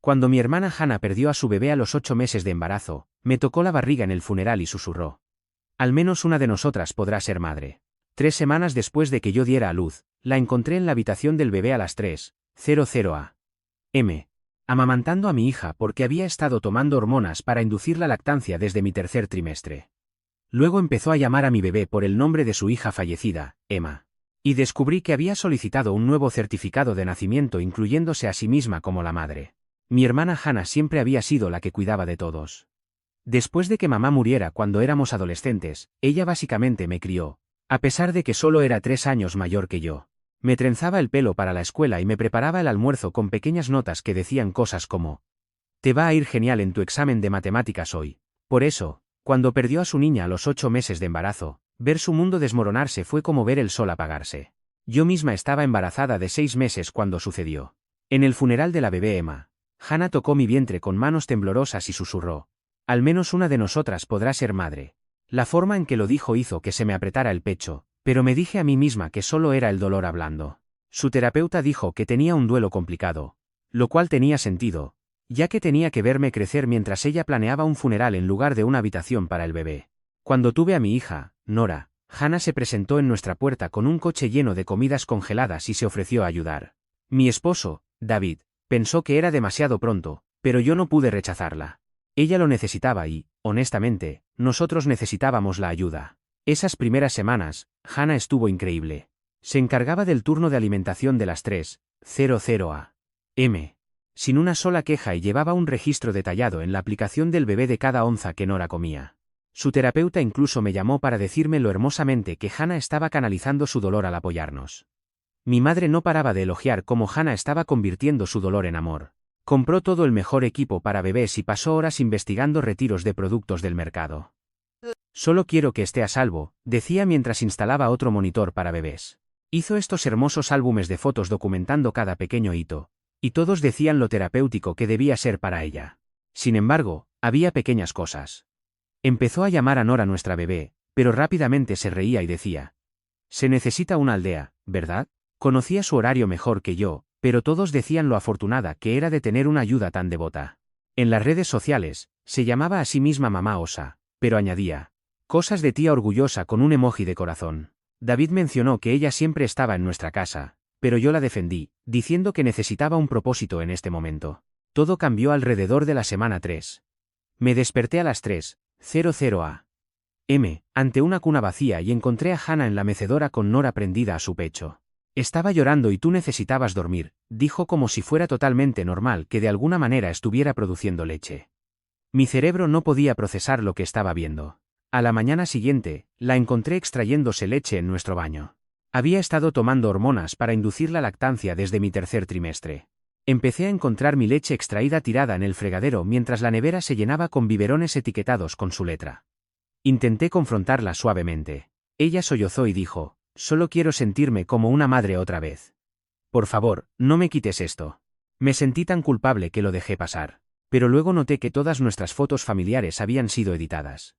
Cuando mi hermana Hannah perdió a su bebé a los 8 meses de embarazo, me tocó la barriga en el funeral y susurró: al menos una de nosotras podrá ser madre. 3 semanas después de que yo diera a luz, la encontré en la habitación del bebé a las 3:00 am. Amamantando a mi hija porque había estado tomando hormonas para inducir la lactancia desde mi tercer trimestre. Luego empezó a llamar a mi bebé por el nombre de su hija fallecida, Emma. Y descubrí que había solicitado un nuevo certificado de nacimiento incluyéndose a sí misma como la madre. Mi hermana Hannah siempre había sido la que cuidaba de todos. Después de que mamá muriera cuando éramos adolescentes, ella básicamente me crió, a pesar de que solo era 3 años mayor que yo. Me trenzaba el pelo para la escuela y me preparaba el almuerzo con pequeñas notas que decían cosas como: te va a ir genial en tu examen de matemáticas hoy. Por eso, cuando perdió a su niña a los 8 meses de embarazo, ver su mundo desmoronarse fue como ver el sol apagarse. Yo misma estaba embarazada de 6 meses cuando sucedió. En el funeral de la bebé Emma, Hannah tocó mi vientre con manos temblorosas y susurró: al menos una de nosotras podrá ser madre. La forma en que lo dijo hizo que se me apretara el pecho, pero me dije a mí misma que solo era el dolor hablando. Su terapeuta dijo que tenía un duelo complicado, lo cual tenía sentido, ya que tenía que verme crecer mientras ella planeaba un funeral en lugar de una habitación para el bebé. Cuando tuve a mi hija, Nora, Hannah se presentó en nuestra puerta con un coche lleno de comidas congeladas y se ofreció a ayudar. Mi esposo, David, pensó que era demasiado pronto, pero yo no pude rechazarla. Ella lo necesitaba y, honestamente, nosotros necesitábamos la ayuda. Esas primeras semanas, Hannah estuvo increíble. Se encargaba del turno de alimentación de las 3:00 am. Sin una sola queja y llevaba un registro detallado en la aplicación del bebé de cada onza que Nora comía. Su terapeuta incluso me llamó para decirme lo hermosamente que Hannah estaba canalizando su dolor al apoyarnos. Mi madre no paraba de elogiar cómo Hannah estaba convirtiendo su dolor en amor. Compró todo el mejor equipo para bebés y pasó horas investigando retiros de productos del mercado. Solo quiero que esté a salvo, decía mientras instalaba otro monitor para bebés. Hizo estos hermosos álbumes de fotos documentando cada pequeño hito, y todos decían lo terapéutico que debía ser para ella. Sin embargo, había pequeñas cosas. Empezó a llamar a Nora nuestra bebé, pero rápidamente se reía y decía: se necesita una aldea, ¿verdad? Conocía su horario mejor que yo, pero todos decían lo afortunada que era de tener una ayuda tan devota. En las redes sociales, se llamaba a sí misma Mamá Osa, pero añadía: cosas de tía orgullosa con un emoji de corazón. David mencionó que ella siempre estaba en nuestra casa, pero yo la defendí, diciendo que necesitaba un propósito en este momento. Todo cambió alrededor de la semana 3. Me desperté a las 3:00 am, ante una cuna vacía y encontré a Hannah en la mecedora con Nora prendida a su pecho. Estaba llorando y tú necesitabas dormir, dijo como si fuera totalmente normal que de alguna manera estuviera produciendo leche. Mi cerebro no podía procesar lo que estaba viendo. A la mañana siguiente, la encontré extrayéndose leche en nuestro baño. Había estado tomando hormonas para inducir la lactancia desde mi tercer trimestre. Empecé a encontrar mi leche extraída tirada en el fregadero mientras la nevera se llenaba con biberones etiquetados con su letra. Intenté confrontarla suavemente. Ella sollozó y dijo: solo quiero sentirme como una madre otra vez. Por favor, no me quites esto. Me sentí tan culpable que lo dejé pasar. Pero luego noté que todas nuestras fotos familiares habían sido editadas.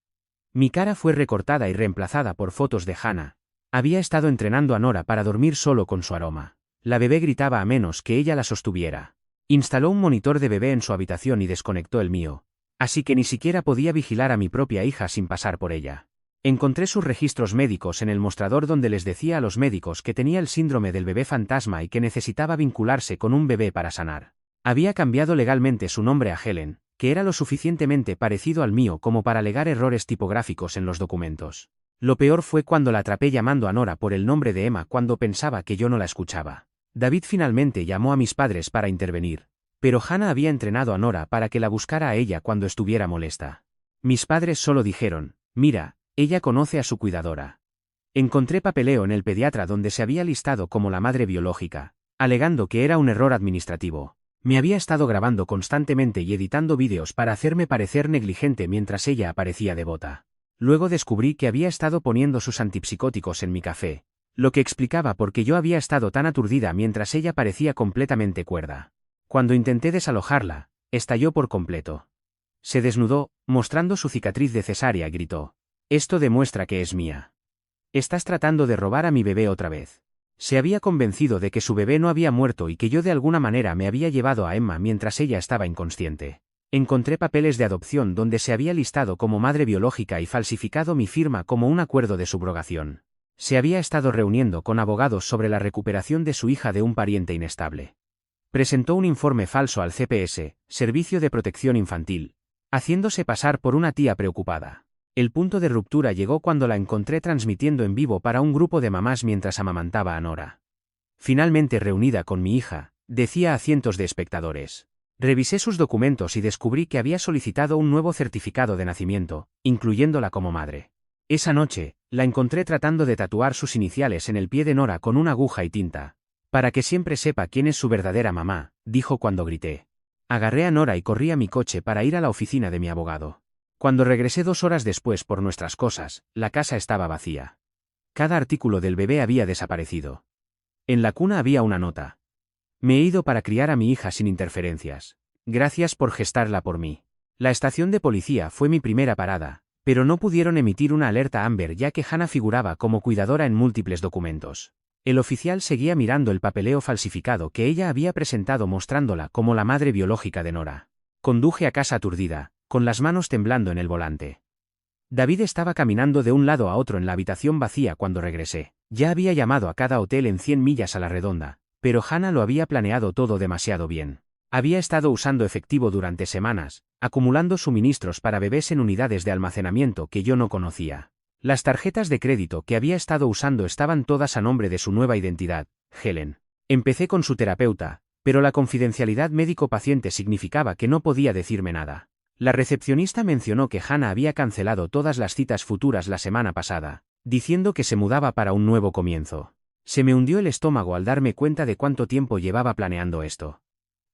Mi cara fue recortada y reemplazada por fotos de Hannah. Había estado entrenando a Nora para dormir solo con su aroma. La bebé gritaba a menos que ella la sostuviera. Instaló un monitor de bebé en su habitación y desconectó el mío, así que ni siquiera podía vigilar a mi propia hija sin pasar por ella. Encontré sus registros médicos en el mostrador donde les decía a los médicos que tenía el síndrome del bebé fantasma y que necesitaba vincularse con un bebé para sanar. Había cambiado legalmente su nombre a Helen, que era lo suficientemente parecido al mío como para alegar errores tipográficos en los documentos. Lo peor fue cuando la atrapé llamando a Nora por el nombre de Emma cuando pensaba que yo no la escuchaba. David finalmente llamó a mis padres para intervenir, pero Hannah había entrenado a Nora para que la buscara a ella cuando estuviera molesta. Mis padres solo dijeron: mira, ella conoce a su cuidadora. Encontré papeleo en el pediatra donde se había listado como la madre biológica, alegando que era un error administrativo. Me había estado grabando constantemente y editando vídeos para hacerme parecer negligente mientras ella aparecía devota. Luego descubrí que había estado poniendo sus antipsicóticos en mi café, lo que explicaba por qué yo había estado tan aturdida mientras ella parecía completamente cuerda. Cuando intenté desalojarla, estalló por completo. Se desnudó, mostrando su cicatriz de cesárea y gritó: esto demuestra que es mía. Estás tratando de robar a mi bebé otra vez. Se había convencido de que su bebé no había muerto y que yo de alguna manera me había llevado a Emma mientras ella estaba inconsciente. Encontré papeles de adopción donde se había listado como madre biológica y falsificado mi firma como un acuerdo de subrogación. Se había estado reuniendo con abogados sobre la recuperación de su hija de un pariente inestable. Presentó un informe falso al CPS, Servicio de Protección Infantil, haciéndose pasar por una tía preocupada. El punto de ruptura llegó cuando la encontré transmitiendo en vivo para un grupo de mamás mientras amamantaba a Nora. Finalmente reunida con mi hija, decía a cientos de espectadores. Revisé sus documentos y descubrí que había solicitado un nuevo certificado de nacimiento, incluyéndola como madre. Esa noche, la encontré tratando de tatuar sus iniciales en el pie de Nora con una aguja y tinta. Para que siempre sepa quién es su verdadera mamá, dijo cuando grité. Agarré a Nora y corrí a mi coche para ir a la oficina de mi abogado. Cuando regresé 2 horas después por nuestras cosas, la casa estaba vacía. Cada artículo del bebé había desaparecido. En la cuna había una nota. Me he ido para criar a mi hija sin interferencias. Gracias por gestarla por mí. La estación de policía fue mi primera parada, pero no pudieron emitir una alerta Amber ya que Hannah figuraba como cuidadora en múltiples documentos. El oficial seguía mirando el papeleo falsificado que ella había presentado mostrándola como la madre biológica de Nora. Conduje a casa aturdida, con las manos temblando en el volante. David estaba caminando de un lado a otro en la habitación vacía cuando regresé. Ya había llamado a cada hotel en 100 millas a la redonda, pero Hannah lo había planeado todo demasiado bien. Había estado usando efectivo durante semanas, acumulando suministros para bebés en unidades de almacenamiento que yo no conocía. Las tarjetas de crédito que había estado usando estaban todas a nombre de su nueva identidad, Helen. Empecé con su terapeuta, pero la confidencialidad médico-paciente significaba que no podía decirme nada. La recepcionista mencionó que Hannah había cancelado todas las citas futuras la semana pasada, diciendo que se mudaba para un nuevo comienzo. Se me hundió el estómago al darme cuenta de cuánto tiempo llevaba planeando esto.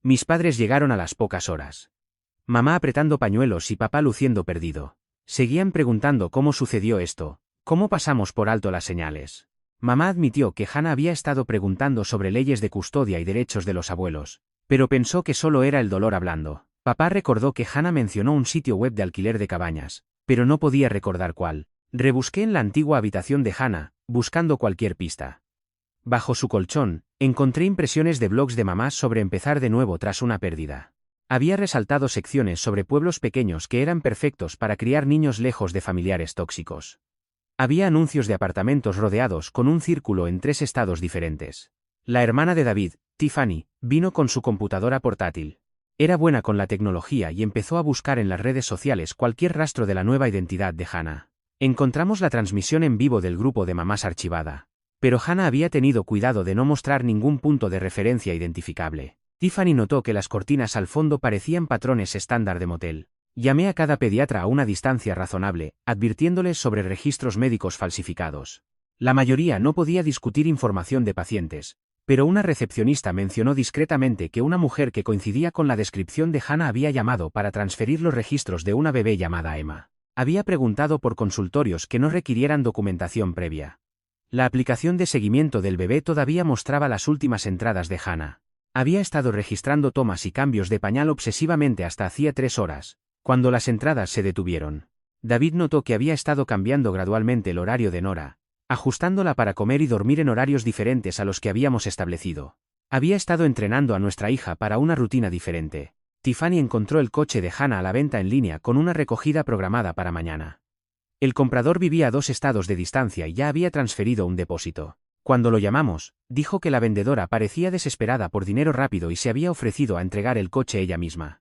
Mis padres llegaron a las pocas horas. Mamá apretando pañuelos y papá luciendo perdido. Seguían preguntando cómo sucedió esto, cómo pasamos por alto las señales. Mamá admitió que Hannah había estado preguntando sobre leyes de custodia y derechos de los abuelos, pero pensó que solo era el dolor hablando. Papá recordó que Hannah mencionó un sitio web de alquiler de cabañas, pero no podía recordar cuál. Rebusqué en la antigua habitación de Hannah, buscando cualquier pista. Bajo su colchón, encontré impresiones de blogs de mamás sobre empezar de nuevo tras una pérdida. Había resaltado secciones sobre pueblos pequeños que eran perfectos para criar niños lejos de familiares tóxicos. Había anuncios de apartamentos rodeados con un círculo en 3 estados diferentes. La hermana de David, Tiffany, vino con su computadora portátil. Era buena con la tecnología y empezó a buscar en las redes sociales cualquier rastro de la nueva identidad de Hannah. Encontramos la transmisión en vivo del grupo de mamás archivada. Pero Hannah había tenido cuidado de no mostrar ningún punto de referencia identificable. Tiffany notó que las cortinas al fondo parecían patrones estándar de motel. Llamé a cada pediatra a una distancia razonable, advirtiéndoles sobre registros médicos falsificados. La mayoría no podía discutir información de pacientes, pero una recepcionista mencionó discretamente que una mujer que coincidía con la descripción de Hannah había llamado para transferir los registros de una bebé llamada Emma. Había preguntado por consultorios que no requirieran documentación previa. La aplicación de seguimiento del bebé todavía mostraba las últimas entradas de Hannah. Había estado registrando tomas y cambios de pañal obsesivamente hasta hacía 3 horas, cuando las entradas se detuvieron. David notó que había estado cambiando gradualmente el horario de Nora, ajustándola para comer y dormir en horarios diferentes a los que habíamos establecido. Había estado entrenando a nuestra hija para una rutina diferente. Tiffany encontró el coche de Hannah a la venta en línea con una recogida programada para mañana. El comprador vivía a 2 estados de distancia y ya había transferido un depósito. Cuando lo llamamos, dijo que la vendedora parecía desesperada por dinero rápido y se había ofrecido a entregar el coche ella misma.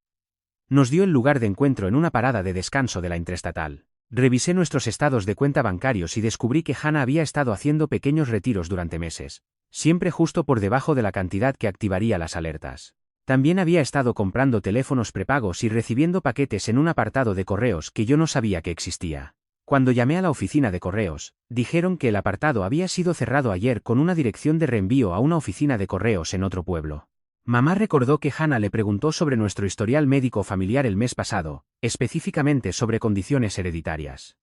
Nos dio el lugar de encuentro en una parada de descanso de la interestatal. Revisé nuestros estados de cuenta bancarios y descubrí que Hannah había estado haciendo pequeños retiros durante meses, siempre justo por debajo de la cantidad que activaría las alertas. También había estado comprando teléfonos prepagos y recibiendo paquetes en un apartado de correos que yo no sabía que existía. Cuando llamé a la oficina de correos, dijeron que el apartado había sido cerrado ayer con una dirección de reenvío a una oficina de correos en otro pueblo. Mamá recordó que Hannah le preguntó sobre nuestro historial médico familiar el mes pasado, específicamente sobre condiciones hereditarias.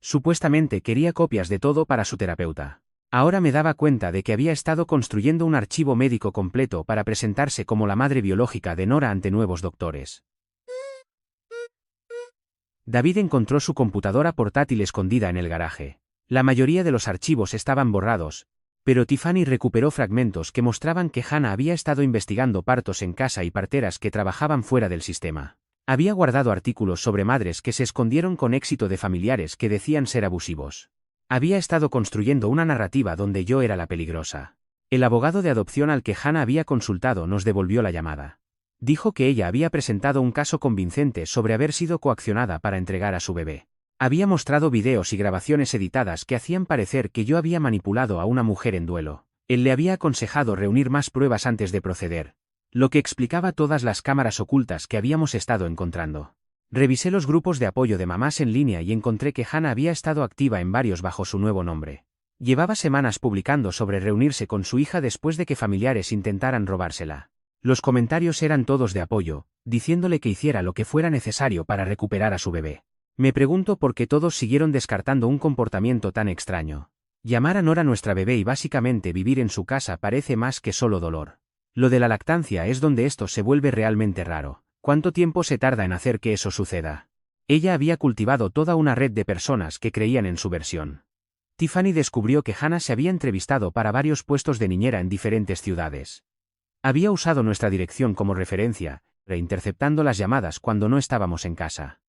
Supuestamente quería copias de todo para su terapeuta. Ahora me daba cuenta de que había estado construyendo un archivo médico completo para presentarse como la madre biológica de Nora ante nuevos doctores. David encontró su computadora portátil escondida en el garaje. La mayoría de los archivos estaban borrados, Pero Tiffany recuperó fragmentos que mostraban que Hannah había estado investigando partos en casa y parteras que trabajaban fuera del sistema. Había guardado artículos sobre madres que se escondieron con éxito de familiares que decían ser abusivos. Había estado construyendo una narrativa donde yo era la peligrosa. El abogado de adopción al que Hannah había consultado nos devolvió la llamada. Dijo que ella había presentado un caso convincente sobre haber sido coaccionada para entregar a su bebé. Había mostrado videos y grabaciones editadas que hacían parecer que yo había manipulado a una mujer en duelo. Él le había aconsejado reunir más pruebas antes de proceder, lo que explicaba todas las cámaras ocultas que habíamos estado encontrando. Revisé los grupos de apoyo de mamás en línea y encontré que Hannah había estado activa en varios bajo su nuevo nombre. Llevaba semanas publicando sobre reunirse con su hija después de que familiares intentaran robársela. Los comentarios eran todos de apoyo, diciéndole que hiciera lo que fuera necesario para recuperar a su bebé. Me pregunto por qué todos siguieron descartando un comportamiento tan extraño. Llamar a Nora nuestra bebé y básicamente vivir en su casa parece más que solo dolor. Lo de la lactancia es donde esto se vuelve realmente raro. ¿Cuánto tiempo se tarda en hacer que eso suceda? Ella había cultivado toda una red de personas que creían en su versión. Tiffany descubrió que Hannah se había entrevistado para varios puestos de niñera en diferentes ciudades. Había usado nuestra dirección como referencia, reinterceptando las llamadas cuando no estábamos en casa.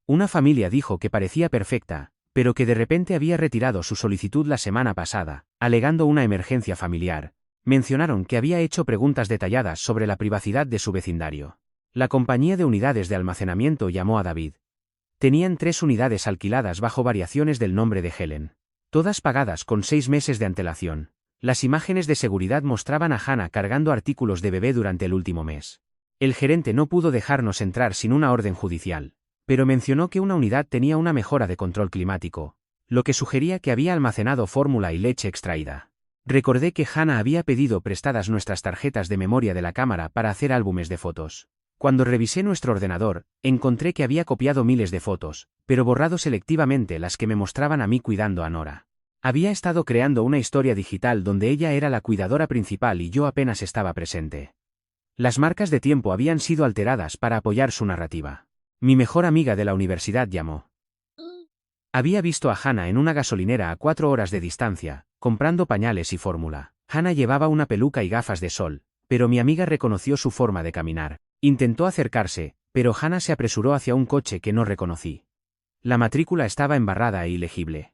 Una familia dijo que parecía perfecta, pero que de repente había retirado su solicitud la semana pasada, alegando una emergencia familiar. Mencionaron que había hecho preguntas detalladas sobre la privacidad de su vecindario. La compañía de unidades de almacenamiento llamó a David. Tenían 3 unidades alquiladas bajo variaciones del nombre de Helen. Todas pagadas con 6 meses de antelación. Las imágenes de seguridad mostraban a Hannah cargando artículos de bebé durante el último mes. El gerente no pudo dejarnos entrar sin una orden judicial, pero mencionó que una unidad tenía una mejora de control climático, lo que sugería que había almacenado fórmula y leche extraída. Recordé que Hannah había pedido prestadas nuestras tarjetas de memoria de la cámara para hacer álbumes de fotos. Cuando revisé nuestro ordenador, encontré que había copiado miles de fotos, pero borrado selectivamente las que me mostraban a mí cuidando a Nora. Había estado creando una historia digital donde ella era la cuidadora principal y yo apenas estaba presente. Las marcas de tiempo habían sido alteradas para apoyar su narrativa. Mi mejor amiga de la universidad llamó. Había visto a Hannah en una gasolinera a 4 horas de distancia, comprando pañales y fórmula. Hannah llevaba una peluca y gafas de sol, pero mi amiga reconoció su forma de caminar. Intentó acercarse, pero Hannah se apresuró hacia un coche que no reconocí. La matrícula estaba embarrada e ilegible.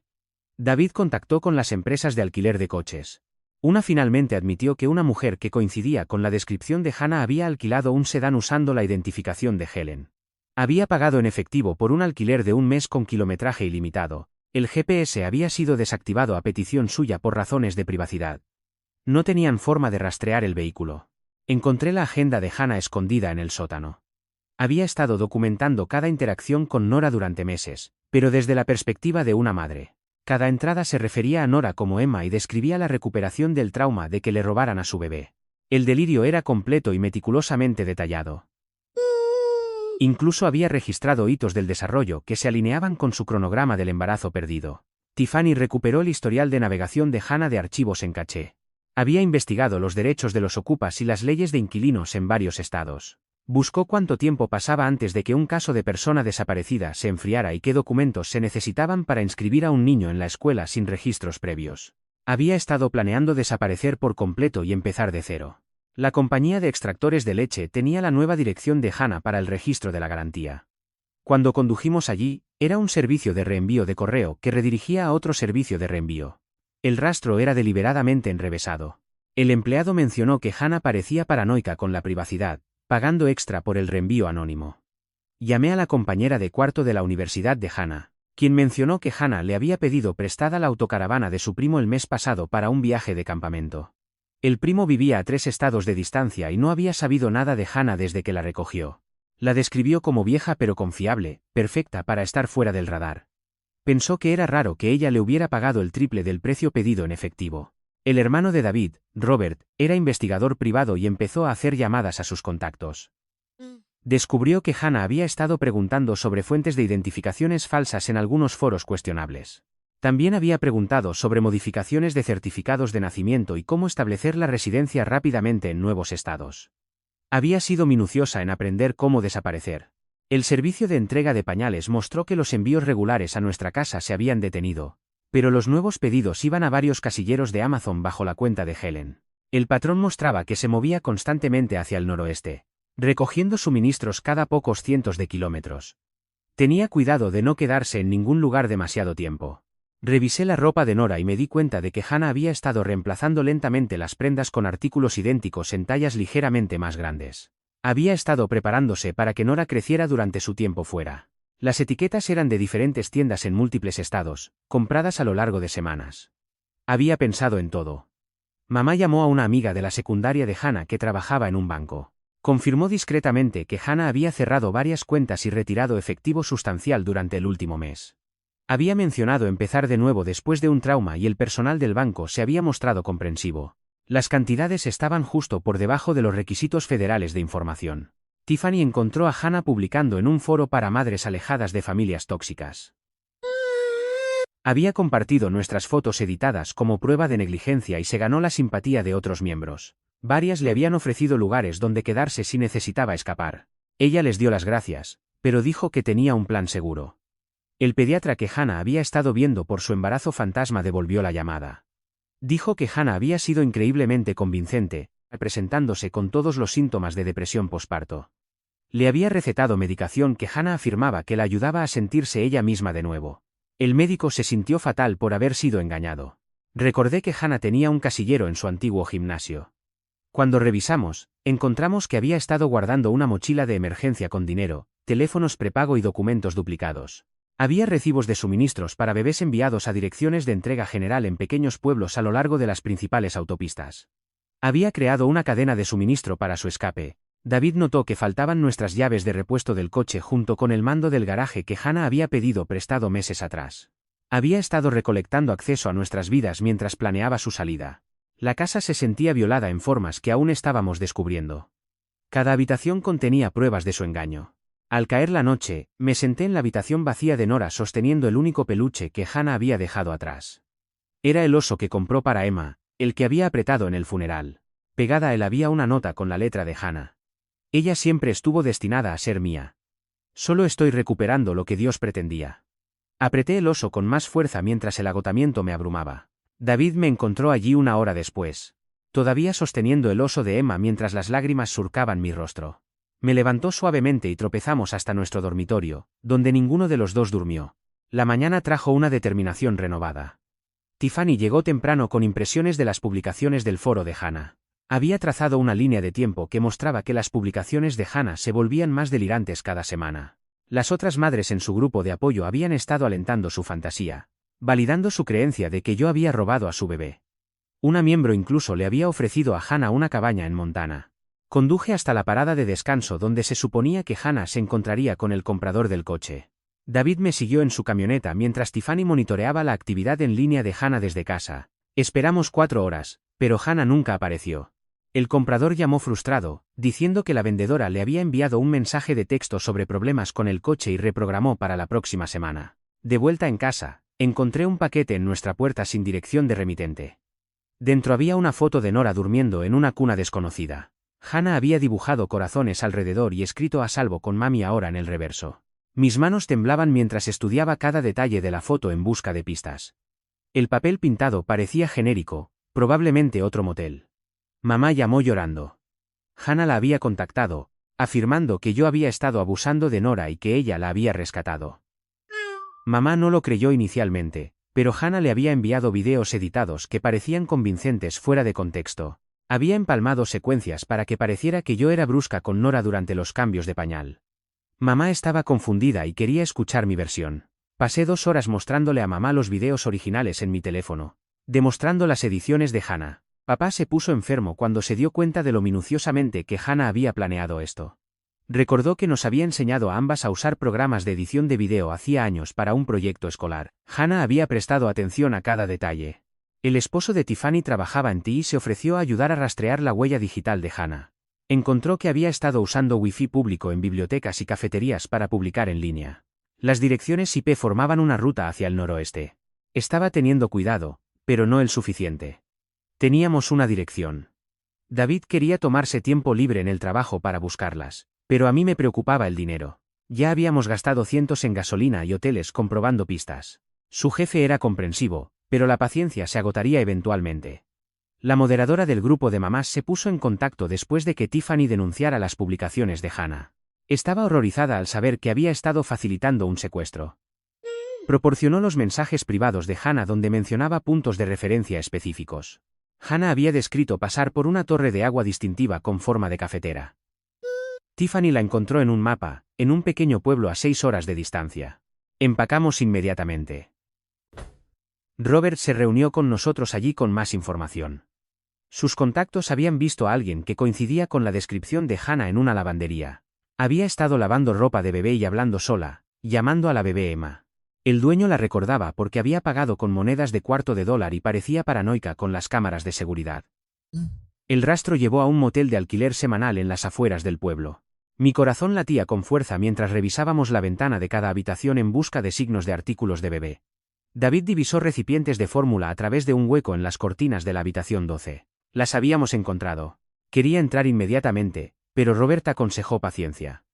David contactó con las empresas de alquiler de coches. Una finalmente admitió que una mujer que coincidía con la descripción de Hannah había alquilado un sedán usando la identificación de Helen. Había pagado en efectivo por un alquiler de un mes con kilometraje ilimitado. El GPS había sido desactivado a petición suya por razones de privacidad. No tenían forma de rastrear el vehículo. Encontré la agenda de Hannah escondida en el sótano. Había estado documentando cada interacción con Nora durante meses, pero desde la perspectiva de una madre. Cada entrada se refería a Nora como Emma y describía la recuperación del trauma de que le robaran a su bebé. El delirio era completo y meticulosamente detallado. Incluso había registrado hitos del desarrollo que se alineaban con su cronograma del embarazo perdido. Tiffany recuperó el historial de navegación de Hannah de archivos en caché. Había investigado los derechos de los ocupas y las leyes de inquilinos en varios estados. Buscó cuánto tiempo pasaba antes de que un caso de persona desaparecida se enfriara y qué documentos se necesitaban para inscribir a un niño en la escuela sin registros previos. Había estado planeando desaparecer por completo y empezar de cero. La compañía de extractores de leche tenía la nueva dirección de Hannah para el registro de la garantía. Cuando condujimos allí, era un servicio de reenvío de correo que redirigía a otro servicio de reenvío. El rastro era deliberadamente enrevesado. El empleado mencionó que Hannah parecía paranoica con la privacidad, pagando extra por el reenvío anónimo. Llamé a la compañera de cuarto de la universidad de Hannah, quien mencionó que Hannah le había pedido prestada la autocaravana de su primo el mes pasado para un viaje de campamento. El primo vivía a 3 estados de distancia y no había sabido nada de Hannah desde que la recogió. La describió como vieja pero confiable, perfecta para estar fuera del radar. Pensó que era raro que ella le hubiera pagado el triple del precio pedido en efectivo. El hermano de David, Robert, era investigador privado y empezó a hacer llamadas a sus contactos. Descubrió que Hannah había estado preguntando sobre fuentes de identificaciones falsas en algunos foros cuestionables. También había preguntado sobre modificaciones de certificados de nacimiento y cómo establecer la residencia rápidamente en nuevos estados. Había sido minuciosa en aprender cómo desaparecer. El servicio de entrega de pañales mostró que los envíos regulares a nuestra casa se habían detenido, pero los nuevos pedidos iban a varios casilleros de Amazon bajo la cuenta de Helen. El patrón mostraba que se movía constantemente hacia el noroeste, recogiendo suministros cada pocos cientos de kilómetros. Tenía cuidado de no quedarse en ningún lugar demasiado tiempo. Revisé la ropa de Nora y me di cuenta de que Hannah había estado reemplazando lentamente las prendas con artículos idénticos en tallas ligeramente más grandes. Había estado preparándose para que Nora creciera durante su tiempo fuera. Las etiquetas eran de diferentes tiendas en múltiples estados, compradas a lo largo de semanas. Había pensado en todo. Mamá llamó a una amiga de la secundaria de Hannah que trabajaba en un banco. Confirmó discretamente que Hannah había cerrado varias cuentas y retirado efectivo sustancial durante el último mes. Había mencionado empezar de nuevo después de un trauma y el personal del banco se había mostrado comprensivo. Las cantidades estaban justo por debajo de los requisitos federales de información. Tiffany encontró a Hannah publicando en un foro para madres alejadas de familias tóxicas. Había compartido nuestras fotos editadas como prueba de negligencia y se ganó la simpatía de otros miembros. Varias le habían ofrecido lugares donde quedarse si necesitaba escapar. Ella les dio las gracias, pero dijo que tenía un plan seguro. El pediatra que Hannah había estado viendo por su embarazo fantasma devolvió la llamada. Dijo que Hannah había sido increíblemente convincente, presentándose con todos los síntomas de depresión posparto. Le había recetado medicación que Hannah afirmaba que la ayudaba a sentirse ella misma de nuevo. El médico se sintió fatal por haber sido engañado. Recordé que Hannah tenía un casillero en su antiguo gimnasio. Cuando revisamos, encontramos que había estado guardando una mochila de emergencia con dinero, teléfonos prepago y documentos duplicados. Había recibos de suministros para bebés enviados a direcciones de entrega general en pequeños pueblos a lo largo de las principales autopistas. Había creado una cadena de suministro para su escape. David notó que faltaban nuestras llaves de repuesto del coche junto con el mando del garaje que Hannah había pedido prestado meses atrás. Había estado recolectando acceso a nuestras vidas mientras planeaba su salida. La casa se sentía violada en formas que aún estábamos descubriendo. Cada habitación contenía pruebas de su engaño. Al caer la noche, me senté en la habitación vacía de Nora sosteniendo el único peluche que Hannah había dejado atrás. Era el oso que compró para Emma, el que había apretado en el funeral. Pegada a él había una nota con la letra de Hannah. Ella siempre estuvo destinada a ser mía. Solo estoy recuperando lo que Dios pretendía. Apreté el oso con más fuerza mientras el agotamiento me abrumaba. David me encontró allí una hora después, todavía sosteniendo el oso de Emma mientras las lágrimas surcaban mi rostro. Me levantó suavemente y tropezamos hasta nuestro dormitorio, donde ninguno de los dos durmió. La mañana trajo una determinación renovada. Tiffany llegó temprano con impresiones de las publicaciones del foro de Hannah. Había trazado una línea de tiempo que mostraba que las publicaciones de Hannah se volvían más delirantes cada semana. Las otras madres en su grupo de apoyo habían estado alentando su fantasía, validando su creencia de que yo había robado a su bebé. Una miembro incluso le había ofrecido a Hannah una cabaña en Montana. Conduje hasta la parada de descanso donde se suponía que Hannah se encontraría con el comprador del coche. David me siguió en su camioneta mientras Tiffany monitoreaba la actividad en línea de Hannah desde casa. Esperamos 4 horas, pero Hannah nunca apareció. El comprador llamó frustrado, diciendo que la vendedora le había enviado un mensaje de texto sobre problemas con el coche y reprogramó para la próxima semana. De vuelta en casa, encontré un paquete en nuestra puerta sin dirección de remitente. Dentro había una foto de Nora durmiendo en una cuna desconocida. Hannah había dibujado corazones alrededor y escrito a salvo con mami ahora en el reverso. Mis manos temblaban mientras estudiaba cada detalle de la foto en busca de pistas. El papel pintado parecía genérico, probablemente otro motel. Mamá llamó llorando. Hannah la había contactado, afirmando que yo había estado abusando de Nora y que ella la había rescatado. Mamá no lo creyó inicialmente, pero Hannah le había enviado videos editados que parecían convincentes fuera de contexto. Había empalmado secuencias para que pareciera que yo era brusca con Nora durante los cambios de pañal. Mamá estaba confundida y quería escuchar mi versión. Pasé 2 horas mostrándole a mamá los videos originales en mi teléfono, demostrando las ediciones de Hannah. Papá se puso enfermo cuando se dio cuenta de lo minuciosamente que Hannah había planeado esto. Recordó que nos había enseñado a ambas a usar programas de edición de video hacía años para un proyecto escolar. Hannah había prestado atención a cada detalle. El esposo de Tiffany trabajaba en TI y se ofreció a ayudar a rastrear la huella digital de Hannah. Encontró que había estado usando Wi-Fi público en bibliotecas y cafeterías para publicar en línea. Las direcciones IP formaban una ruta hacia el noroeste. Estaba teniendo cuidado, pero no el suficiente. Teníamos una dirección. David quería tomarse tiempo libre en el trabajo para buscarlas, pero a mí me preocupaba el dinero. Ya habíamos gastado cientos en gasolina y hoteles comprobando pistas. Su jefe era comprensivo, Pero la paciencia se agotaría eventualmente. La moderadora del grupo de mamás se puso en contacto después de que Tiffany denunciara las publicaciones de Hannah. Estaba horrorizada al saber que había estado facilitando un secuestro. Proporcionó los mensajes privados de Hannah donde mencionaba puntos de referencia específicos. Hannah había descrito pasar por una torre de agua distintiva con forma de cafetera. Tiffany la encontró en un mapa, en un pequeño pueblo a 6 horas de distancia. Empacamos inmediatamente. Robert se reunió con nosotros allí con más información. Sus contactos habían visto a alguien que coincidía con la descripción de Hannah en una lavandería. Había estado lavando ropa de bebé y hablando sola, llamando a la bebé Emma. El dueño la recordaba porque había pagado con monedas de $1/4 y parecía paranoica con las cámaras de seguridad. El rastro llevó a un motel de alquiler semanal en las afueras del pueblo. Mi corazón latía con fuerza mientras revisábamos la ventana de cada habitación en busca de signos de artículos de bebé. David divisó recipientes de fórmula a través de un hueco en las cortinas de la habitación 12. Las habíamos encontrado. Quería entrar inmediatamente, pero Robert aconsejó paciencia.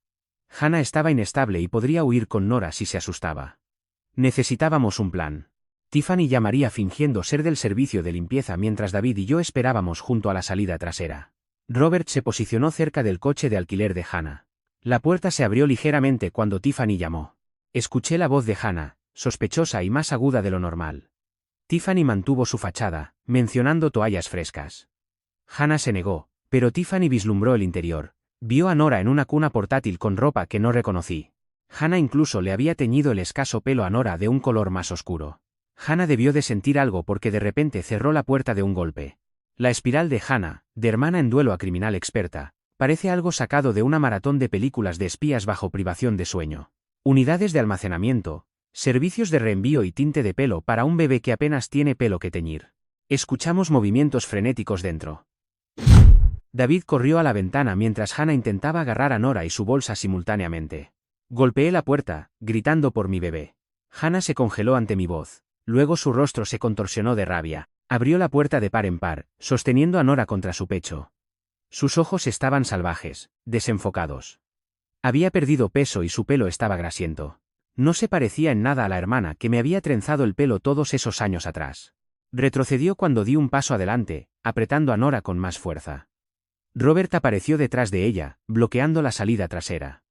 Hannah estaba inestable y podría huir con Nora si se asustaba. Necesitábamos un plan. Tiffany llamaría fingiendo ser del servicio de limpieza mientras David y yo esperábamos junto a la salida trasera. Robert se posicionó cerca del coche de alquiler de Hannah. La puerta se abrió ligeramente cuando Tiffany llamó. Escuché la voz de Hannah, sospechosa y más aguda de lo normal. Tiffany mantuvo su fachada, mencionando toallas frescas. Hannah se negó, pero Tiffany vislumbró el interior. Vio a Nora en una cuna portátil con ropa que no reconocí. Hannah incluso le había teñido el escaso pelo a Nora de un color más oscuro. Hannah debió de sentir algo porque de repente cerró la puerta de un golpe. La espiral de Hannah, de hermana en duelo a criminal experta, parece algo sacado de una maratón de películas de espías bajo privación de sueño. Unidades de almacenamiento, servicios de reenvío y tinte de pelo para un bebé que apenas tiene pelo que teñir. Escuchamos movimientos frenéticos dentro. David corrió a la ventana mientras Hannah intentaba agarrar a Nora y su bolsa simultáneamente. Golpeé la puerta, gritando por mi bebé. Hannah se congeló ante mi voz. Luego su rostro se contorsionó de rabia. Abrió la puerta de par en par, sosteniendo a Nora contra su pecho. Sus ojos estaban salvajes, desenfocados. Había perdido peso y su pelo estaba grasiento. No se parecía en nada a la hermana que me había trenzado el pelo todos esos años atrás. Retrocedió cuando di un paso adelante, apretando a Nora con más fuerza. Robert apareció detrás de ella, bloqueando la salida trasera.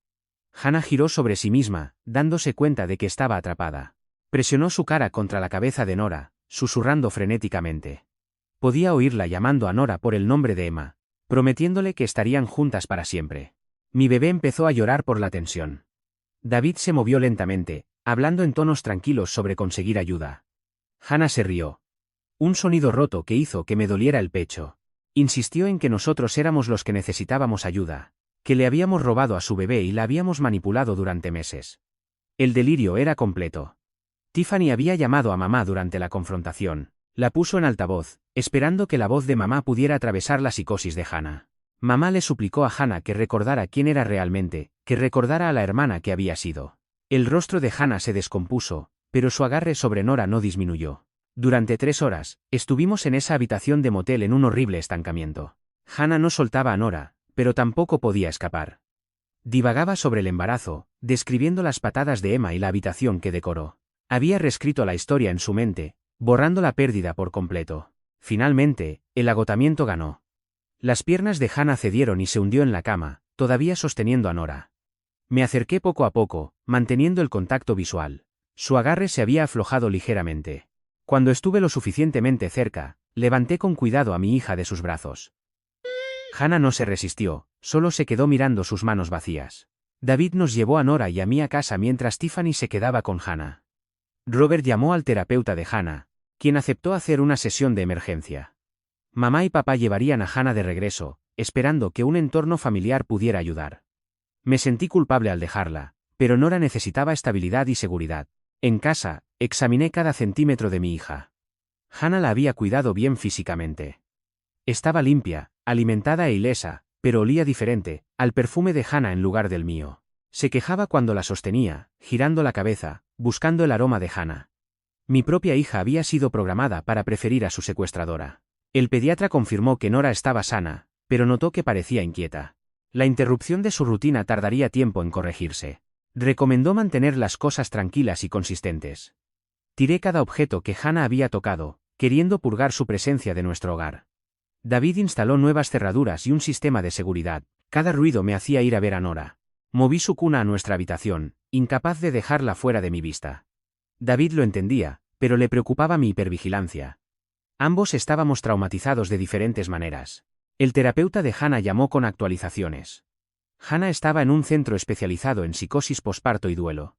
Hannah giró sobre sí misma, dándose cuenta de que estaba atrapada. Presionó su cara contra la cabeza de Nora, susurrando frenéticamente. Podía oírla llamando a Nora por el nombre de Emma, prometiéndole que estarían juntas para siempre. Mi bebé empezó a llorar por la tensión. David se movió lentamente, hablando en tonos tranquilos sobre conseguir ayuda. Hannah se rió. Un sonido roto que hizo que me doliera el pecho. Insistió en que nosotros éramos los que necesitábamos ayuda, que le habíamos robado a su bebé y la habíamos manipulado durante meses. El delirio era completo. Tiffany había llamado a mamá durante la confrontación. La puso en altavoz, esperando que la voz de mamá pudiera atravesar la psicosis de Hannah. Mamá le suplicó a Hannah que recordara quién era realmente, que recordara a la hermana que había sido. El rostro de Hannah se descompuso, pero su agarre sobre Nora no disminuyó. Durante 3 horas, estuvimos en esa habitación de motel en un horrible estancamiento. Hannah no soltaba a Nora, pero tampoco podía escapar. Divagaba sobre el embarazo, describiendo las patadas de Emma y la habitación que decoró. Había reescrito la historia en su mente, borrando la pérdida por completo. Finalmente, el agotamiento ganó. Las piernas de Hannah cedieron y se hundió en la cama, todavía sosteniendo a Nora. Me acerqué poco a poco, manteniendo el contacto visual. Su agarre se había aflojado ligeramente. Cuando estuve lo suficientemente cerca, levanté con cuidado a mi hija de sus brazos. Hannah no se resistió, solo se quedó mirando sus manos vacías. David nos llevó a Nora y a mí a casa mientras Tiffany se quedaba con Hannah. Robert llamó al terapeuta de Hannah, quien aceptó hacer una sesión de emergencia. Mamá y papá llevarían a Hannah de regreso, esperando que un entorno familiar pudiera ayudar. Me sentí culpable al dejarla, pero Nora necesitaba estabilidad y seguridad. En casa, examiné cada centímetro de mi hija. Hannah la había cuidado bien físicamente. Estaba limpia, alimentada e ilesa, pero olía diferente, al perfume de Hannah en lugar del mío. Se quejaba cuando la sostenía, girando la cabeza, buscando el aroma de Hannah. Mi propia hija había sido programada para preferir a su secuestradora. El pediatra confirmó que Nora estaba sana, pero notó que parecía inquieta. La interrupción de su rutina tardaría tiempo en corregirse. Recomendó mantener las cosas tranquilas y consistentes. Tiré cada objeto que Hannah había tocado, queriendo purgar su presencia de nuestro hogar. David instaló nuevas cerraduras y un sistema de seguridad. Cada ruido me hacía ir a ver a Nora. Moví su cuna a nuestra habitación, incapaz de dejarla fuera de mi vista. David lo entendía, pero le preocupaba mi hipervigilancia. Ambos estábamos traumatizados de diferentes maneras. El terapeuta de Hannah llamó con actualizaciones. Hannah estaba en un centro especializado en psicosis posparto y duelo.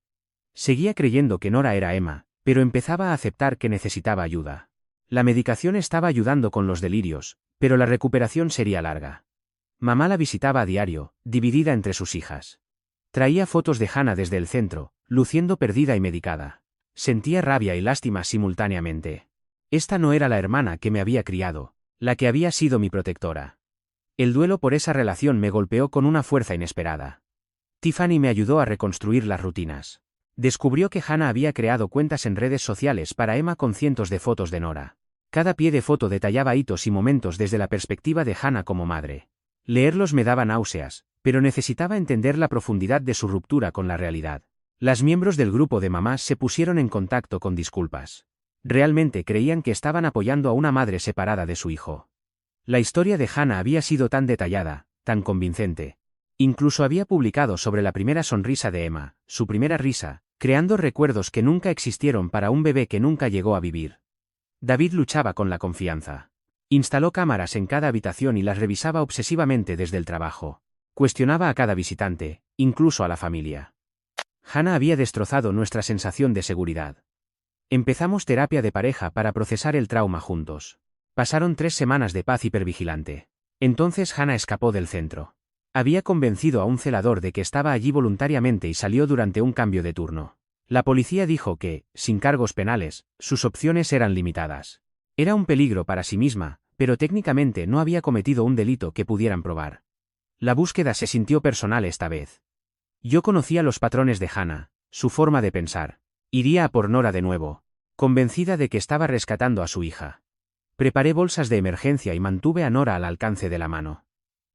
Seguía creyendo que Nora era Emma, pero empezaba a aceptar que necesitaba ayuda. La medicación estaba ayudando con los delirios, pero la recuperación sería larga. Mamá la visitaba a diario, dividida entre sus hijas. Traía fotos de Hannah desde el centro, luciendo perdida y medicada. Sentía rabia y lástima simultáneamente. Esta no era la hermana que me había criado, la que había sido mi protectora. El duelo por esa relación me golpeó con una fuerza inesperada. Tiffany me ayudó a reconstruir las rutinas. Descubrió que Hannah había creado cuentas en redes sociales para Emma con cientos de fotos de Nora. Cada pie de foto detallaba hitos y momentos desde la perspectiva de Hannah como madre. Leerlos me daba náuseas, pero necesitaba entender la profundidad de su ruptura con la realidad. Las miembros del grupo de mamás se pusieron en contacto con disculpas. Realmente creían que estaban apoyando a una madre separada de su hijo. La historia de Hannah había sido tan detallada, tan convincente. Incluso había publicado sobre la primera sonrisa de Emma, su primera risa, creando recuerdos que nunca existieron para un bebé que nunca llegó a vivir. David luchaba con la confianza. Instaló cámaras en cada habitación y las revisaba obsesivamente desde el trabajo. Cuestionaba a cada visitante, incluso a la familia. Hannah había destrozado nuestra sensación de seguridad. Empezamos terapia de pareja para procesar el trauma juntos. Pasaron 3 semanas de paz hipervigilante. Entonces Hannah escapó del centro. Había convencido a un celador de que estaba allí voluntariamente y salió durante un cambio de turno. La policía dijo que, sin cargos penales, sus opciones eran limitadas. Era un peligro para sí misma, pero técnicamente no había cometido un delito que pudieran probar. La búsqueda se sintió personal esta vez. Yo conocía los patrones de Hannah, su forma de pensar. Iría a por Nora de nuevo, convencida de que estaba rescatando a su hija. Preparé bolsas de emergencia y mantuve a Nora al alcance de la mano.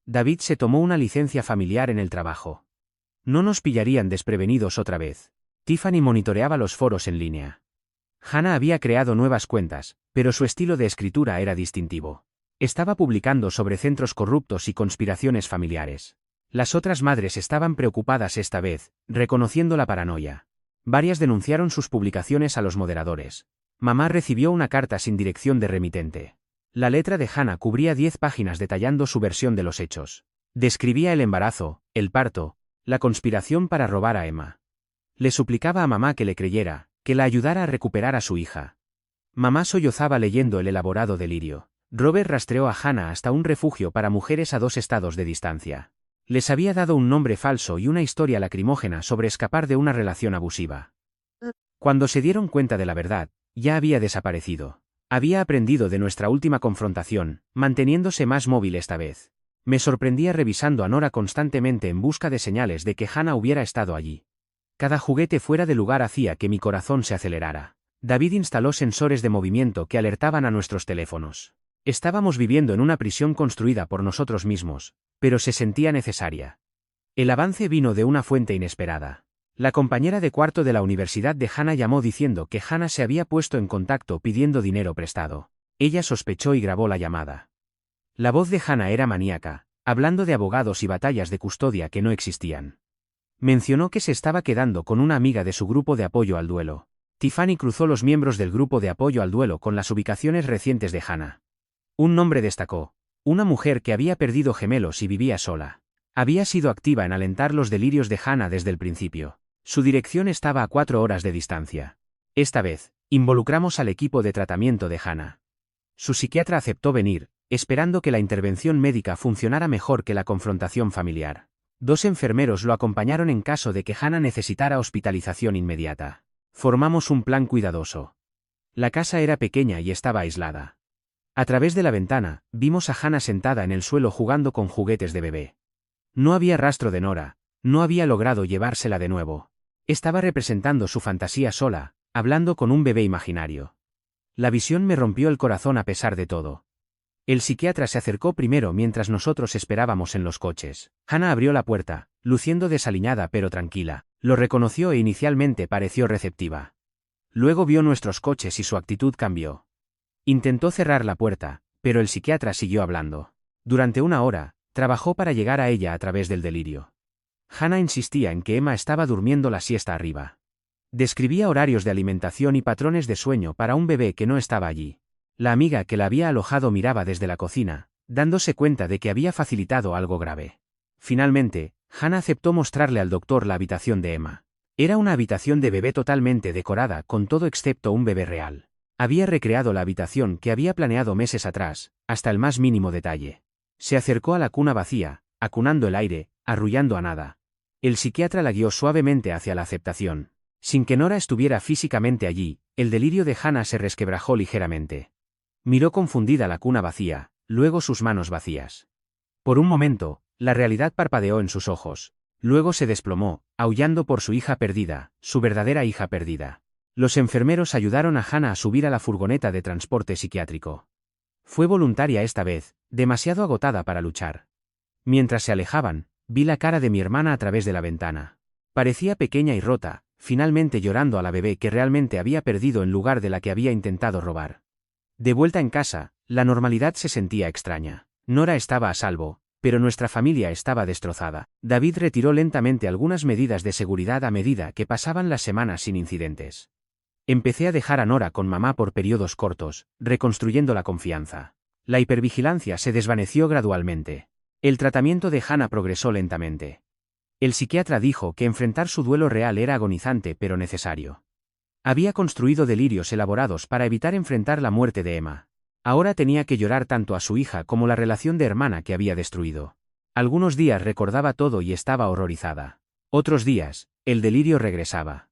David se tomó una licencia familiar en el trabajo. No nos pillarían desprevenidos otra vez. Tiffany monitoreaba los foros en línea. Hannah había creado nuevas cuentas, pero su estilo de escritura era distintivo. Estaba publicando sobre centros corruptos y conspiraciones familiares. Las otras madres estaban preocupadas esta vez, reconociendo la paranoia. Varias denunciaron sus publicaciones a los moderadores. Mamá recibió una carta sin dirección de remitente. La letra de Hannah cubría 10 páginas detallando su versión de los hechos. Describía el embarazo, el parto, la conspiración para robar a Emma. Le suplicaba a mamá que le creyera, que la ayudara a recuperar a su hija. Mamá sollozaba leyendo el elaborado delirio. Robert rastreó a Hannah hasta un refugio para mujeres a 2 estados de distancia. Les había dado un nombre falso y una historia lacrimógena sobre escapar de una relación abusiva. Cuando se dieron cuenta de la verdad, ya había desaparecido. Había aprendido de nuestra última confrontación, manteniéndose más móvil esta vez. Me sorprendía revisando a Nora constantemente en busca de señales de que Hannah hubiera estado allí. Cada juguete fuera de lugar hacía que mi corazón se acelerara. David instaló sensores de movimiento que alertaban a nuestros teléfonos. Estábamos viviendo en una prisión construida por nosotros mismos, pero se sentía necesaria. El avance vino de una fuente inesperada. La compañera de cuarto de la universidad de Hannah llamó diciendo que Hannah se había puesto en contacto pidiendo dinero prestado. Ella sospechó y grabó la llamada. La voz de Hannah era maníaca, hablando de abogados y batallas de custodia que no existían. Mencionó que se estaba quedando con una amiga de su grupo de apoyo al duelo. Tiffany cruzó los miembros del grupo de apoyo al duelo con las ubicaciones recientes de Hannah. Un nombre destacó. Una mujer que había perdido gemelos y vivía sola. Había sido activa en alentar los delirios de Hannah desde el principio. Su dirección estaba a 4 horas de distancia. Esta vez, involucramos al equipo de tratamiento de Hannah. Su psiquiatra aceptó venir, esperando que la intervención médica funcionara mejor que la confrontación familiar. 2 enfermeros lo acompañaron en caso de que Hannah necesitara hospitalización inmediata. Formamos un plan cuidadoso. La casa era pequeña y estaba aislada. A través de la ventana, vimos a Hannah sentada en el suelo jugando con juguetes de bebé. No había rastro de Nora, no había logrado llevársela de nuevo. Estaba representando su fantasía sola, hablando con un bebé imaginario. La visión me rompió el corazón a pesar de todo. El psiquiatra se acercó primero mientras nosotros esperábamos en los coches. Hannah abrió la puerta, luciendo desaliñada pero tranquila. Lo reconoció e inicialmente pareció receptiva. Luego vio nuestros coches y su actitud cambió. Intentó cerrar la puerta, pero el psiquiatra siguió hablando. Durante 1 hora, trabajó para llegar a ella a través del delirio. Hannah insistía en que Emma estaba durmiendo la siesta arriba. Describía horarios de alimentación y patrones de sueño para un bebé que no estaba allí. La amiga que la había alojado miraba desde la cocina, dándose cuenta de que había facilitado algo grave. Finalmente, Hannah aceptó mostrarle al doctor la habitación de Emma. Era una habitación de bebé totalmente decorada con todo excepto un bebé real. Había recreado la habitación que había planeado meses atrás, hasta el más mínimo detalle. Se acercó a la cuna vacía, acunando el aire, arrullando a nada. El psiquiatra la guió suavemente hacia la aceptación. Sin que Nora estuviera físicamente allí, el delirio de Hannah se resquebrajó ligeramente. Miró confundida la cuna vacía, luego sus manos vacías. Por un momento, la realidad parpadeó en sus ojos. Luego se desplomó, aullando por su hija perdida, su verdadera hija perdida. Los enfermeros ayudaron a Hannah a subir a la furgoneta de transporte psiquiátrico. Fue voluntaria esta vez, demasiado agotada para luchar. Mientras se alejaban, vi la cara de mi hermana a través de la ventana. Parecía pequeña y rota, finalmente llorando a la bebé que realmente había perdido en lugar de la que había intentado robar. De vuelta en casa, la normalidad se sentía extraña. Nora estaba a salvo, pero nuestra familia estaba destrozada. David retiró lentamente algunas medidas de seguridad a medida que pasaban las semanas sin incidentes. Empecé a dejar a Nora con mamá por periodos cortos, reconstruyendo la confianza. La hipervigilancia se desvaneció gradualmente. El tratamiento de Hannah progresó lentamente. El psiquiatra dijo que enfrentar su duelo real era agonizante pero necesario. Había construido delirios elaborados para evitar enfrentar la muerte de Emma. Ahora tenía que llorar tanto a su hija como la relación de hermana que había destruido. Algunos días recordaba todo y estaba horrorizada. Otros días, el delirio regresaba.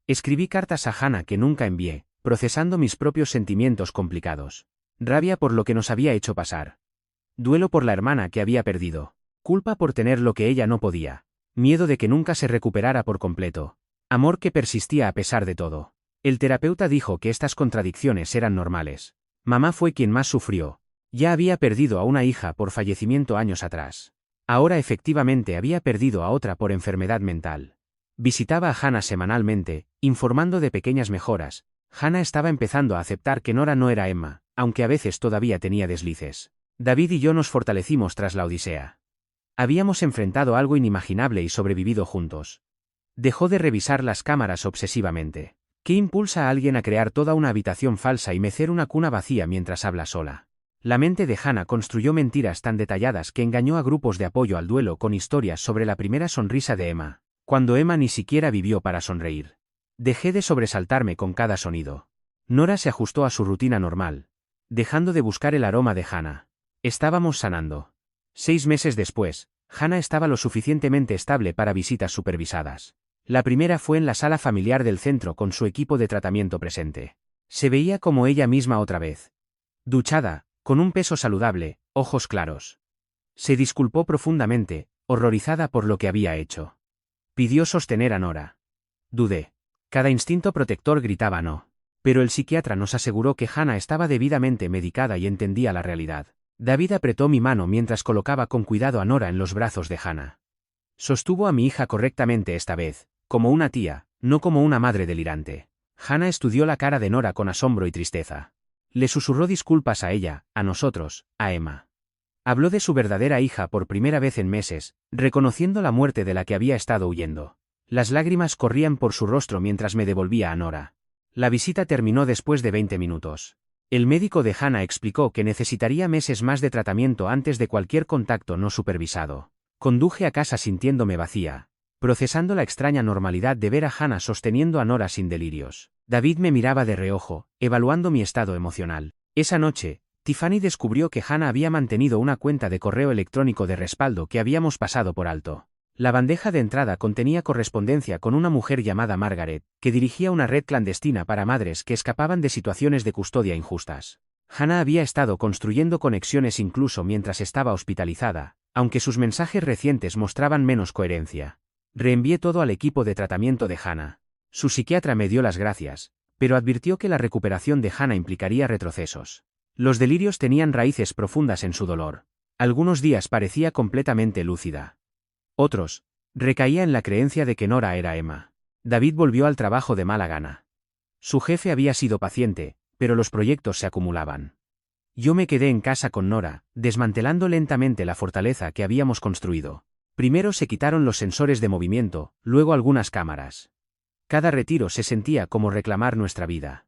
Escribí cartas a Hannah que nunca envié, procesando mis propios sentimientos complicados. Rabia por lo que nos había hecho pasar. Duelo por la hermana que había perdido. Culpa por tener lo que ella no podía. Miedo de que nunca se recuperara por completo. Amor que persistía a pesar de todo. El terapeuta dijo que estas contradicciones eran normales. Mamá fue quien más sufrió. Ya había perdido a una hija por fallecimiento años atrás. Ahora efectivamente había perdido a otra por enfermedad mental. Visitaba a Hannah semanalmente, informando de pequeñas mejoras. Hannah estaba empezando a aceptar que Nora no era Emma, aunque a veces todavía tenía deslices. David y yo nos fortalecimos tras la odisea. Habíamos enfrentado algo inimaginable y sobrevivido juntos. Dejó de revisar las cámaras obsesivamente. ¿Qué impulsa a alguien a crear toda una habitación falsa y mecer una cuna vacía mientras habla sola? La mente de Hannah construyó mentiras tan detalladas que engañó a grupos de apoyo al duelo con historias sobre la primera sonrisa de Emma, cuando Emma ni siquiera vivió para sonreír. Dejé de sobresaltarme con cada sonido. Nora se ajustó a su rutina normal, dejando de buscar el aroma de Hannah. Estábamos sanando. 6 meses después, Hannah estaba lo suficientemente estable para visitas supervisadas. La primera fue en la sala familiar del centro con su equipo de tratamiento presente. Se veía como ella misma otra vez. Duchada, con un peso saludable, ojos claros. Se disculpó profundamente, horrorizada por lo que había hecho. Pidió sostener a Nora. Dudé. Cada instinto protector gritaba no. Pero el psiquiatra nos aseguró que Hannah estaba debidamente medicada y entendía la realidad. David apretó mi mano mientras colocaba con cuidado a Nora en los brazos de Hannah. Sostuvo a mi hija correctamente esta vez, como una tía, no como una madre delirante. Hannah estudió la cara de Nora con asombro y tristeza. Le susurró disculpas a ella, a nosotros, a Emma. Habló de su verdadera hija por primera vez en meses, reconociendo la muerte de la que había estado huyendo. Las lágrimas corrían por su rostro mientras me devolvía a Nora. La visita terminó después de 20 minutos. El médico de Hannah explicó que necesitaría meses más de tratamiento antes de cualquier contacto no supervisado. Conduje a casa sintiéndome vacía, procesando la extraña normalidad de ver a Hannah sosteniendo a Nora sin delirios. David me miraba de reojo, evaluando mi estado emocional. Esa noche, Tiffany descubrió que Hannah había mantenido una cuenta de correo electrónico de respaldo que habíamos pasado por alto. La bandeja de entrada contenía correspondencia con una mujer llamada Margaret, que dirigía una red clandestina para madres que escapaban de situaciones de custodia injustas. Hannah había estado construyendo conexiones incluso mientras estaba hospitalizada, aunque sus mensajes recientes mostraban menos coherencia. Reenvié todo al equipo de tratamiento de Hannah. Su psiquiatra me dio las gracias, pero advirtió que la recuperación de Hannah implicaría retrocesos. Los delirios tenían raíces profundas en su dolor. Algunos días parecía completamente lúcida. Otros, recaía en la creencia de que Nora era Emma. David volvió al trabajo de mala gana. Su jefe había sido paciente, pero los proyectos se acumulaban. Yo me quedé en casa con Nora, desmantelando lentamente la fortaleza que habíamos construido. Primero se quitaron los sensores de movimiento, luego algunas cámaras. Cada retiro se sentía como reclamar nuestra vida.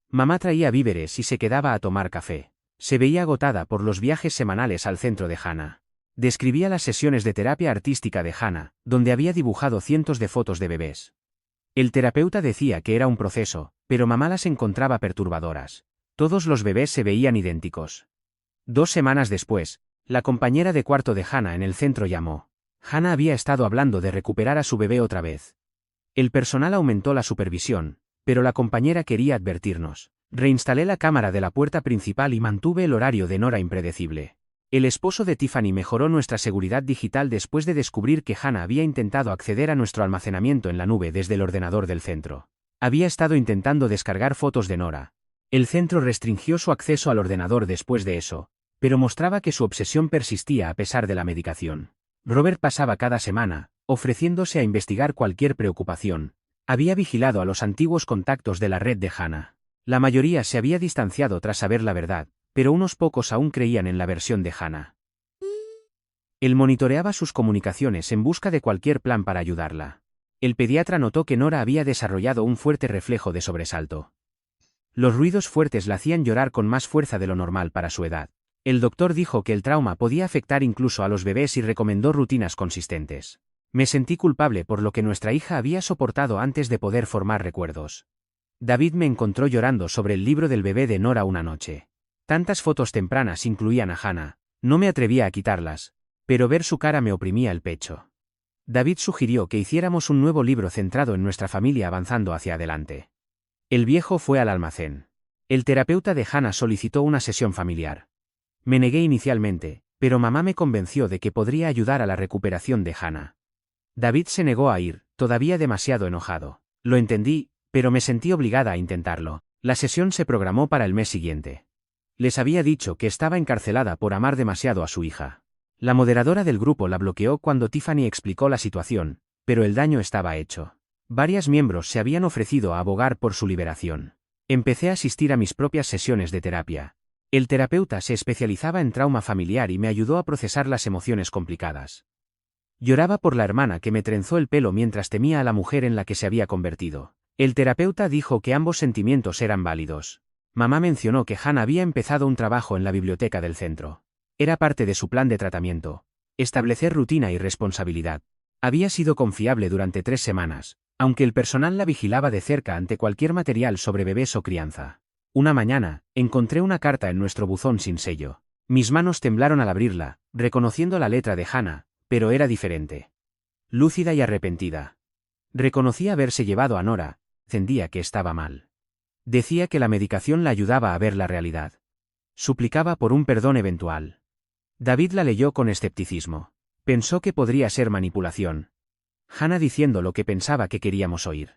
Mamá traía víveres y se quedaba a tomar café. Se veía agotada por los viajes semanales al centro de Hannah. Describía las sesiones de terapia artística de Hannah, donde había dibujado cientos de fotos de bebés. El terapeuta decía que era un proceso, pero mamá las encontraba perturbadoras. Todos los bebés se veían idénticos. 2 semanas después, la compañera de cuarto de Hannah en el centro llamó. Hannah había estado hablando de recuperar a su bebé otra vez. El personal aumentó la supervisión, pero la compañera quería advertirnos. Reinstalé la cámara de la puerta principal y mantuve el horario de Nora impredecible. El esposo de Tiffany mejoró nuestra seguridad digital después de descubrir que Hannah había intentado acceder a nuestro almacenamiento en la nube desde el ordenador del centro. Había estado intentando descargar fotos de Nora. El centro restringió su acceso al ordenador después de eso, pero mostraba que su obsesión persistía a pesar de la medicación. Robert pasaba cada semana, ofreciéndose a investigar cualquier preocupación. Había vigilado a los antiguos contactos de la red de Hannah. La mayoría se había distanciado tras saber la verdad, pero unos pocos aún creían en la versión de Hannah. Él monitoreaba sus comunicaciones en busca de cualquier plan para ayudarla. El pediatra notó que Nora había desarrollado un fuerte reflejo de sobresalto. Los ruidos fuertes la hacían llorar con más fuerza de lo normal para su edad. El doctor dijo que el trauma podía afectar incluso a los bebés y recomendó rutinas consistentes. Me sentí culpable por lo que nuestra hija había soportado antes de poder formar recuerdos. David me encontró llorando sobre el libro del bebé de Nora una noche. Tantas fotos tempranas incluían a Hannah, no me atrevía a quitarlas, pero ver su cara me oprimía el pecho. David sugirió que hiciéramos un nuevo libro centrado en nuestra familia avanzando hacia adelante. El viejo fue al almacén. El terapeuta de Hannah solicitó una sesión familiar. Me negué inicialmente, pero mamá me convenció de que podría ayudar a la recuperación de Hannah. David se negó a ir, todavía demasiado enojado. Lo entendí, pero me sentí obligada a intentarlo. La sesión se programó para el mes siguiente. Les había dicho que estaba encarcelada por amar demasiado a su hija. La moderadora del grupo la bloqueó cuando Tiffany explicó la situación, pero el daño estaba hecho. Varios miembros se habían ofrecido a abogar por su liberación. Empecé a asistir a mis propias sesiones de terapia. El terapeuta se especializaba en trauma familiar y me ayudó a procesar las emociones complicadas. Lloraba por la hermana que me trenzó el pelo mientras temía a la mujer en la que se había convertido. El terapeuta dijo que ambos sentimientos eran válidos. Mamá mencionó que Hannah había empezado un trabajo en la biblioteca del centro. Era parte de su plan de tratamiento. Establecer rutina y responsabilidad. Había sido confiable durante 3 semanas, aunque el personal la vigilaba de cerca ante cualquier material sobre bebés o crianza. Una mañana, encontré una carta en nuestro buzón sin sello. Mis manos temblaron al abrirla, reconociendo la letra de Hannah, pero era diferente. Lúcida y arrepentida. Reconocía haberse llevado a Nora, entendía que estaba mal. Decía que la medicación la ayudaba a ver la realidad. Suplicaba por un perdón eventual. David la leyó con escepticismo. Pensó que podría ser manipulación. Hannah diciendo lo que pensaba que queríamos oír.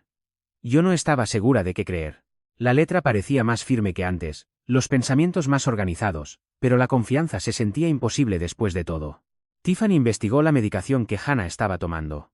Yo no estaba segura de qué creer. La letra parecía más firme que antes, los pensamientos más organizados, pero la confianza se sentía imposible después de todo. Tiffany investigó la medicación que Hannah estaba tomando.